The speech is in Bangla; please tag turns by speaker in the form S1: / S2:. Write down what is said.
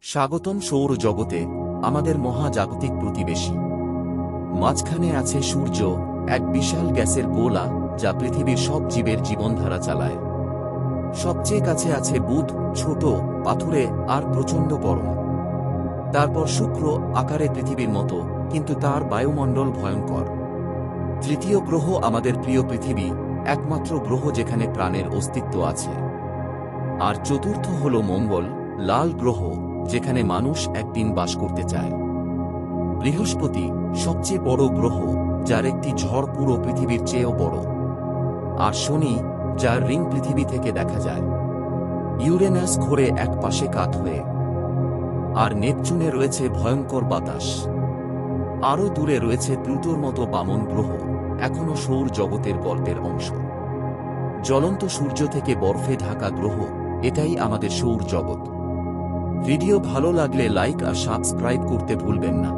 S1: স্বাগতম সৌর জগতে, আমাদের মহাজাগতিক প্রতিবেশী। মাঝখানে আছে সূর্য, এক বিশাল গ্যাসের গোলা যা পৃথিবীর সব জীবের জীবনধারা চালায়। সবচেয়ে কাছে আছে বুধ, ছোট, পাথুরে আর প্রচণ্ড গরম। তারপর শুক্র, আকারে পৃথিবীর মতো, কিন্তু তার বায়ুমণ্ডল ভয়ঙ্কর। তৃতীয় গ্রহ আমাদের প্রিয় পৃথিবী, একমাত্র গ্রহ যেখানে প্রাণের অস্তিত্ব আছে। আর চতুর্থ হল মঙ্গল, লাল গ্রহ, যেখানে মানুষ একদিন বাস করতে চায়। বৃহস্পতি, সবচেয়ে বড় গ্রহ, যার একটি ঝড় পুরো পৃথিবীর চেয়েও বড়। আর শনি, যার রিং পৃথিবী থেকে দেখা যায়। ইউরেনাস ঘোরে এক পাশে কাত হয়ে। আর নেপচুনে রয়েছে ভয়ঙ্কর বাতাস। আরও দূরে রয়েছে প্লুটোর মতো বামন গ্রহ, এখনও সৌর জগতের গল্পের অংশ। জ্বলন্ত সূর্য থেকে বরফে ঢাকা গ্রহ, এটাই আমাদের সৌর জগৎ। ভিডিও ভালো লাগলে লাইক আর সাবস্ক্রাইব করতে ভুলবেন না।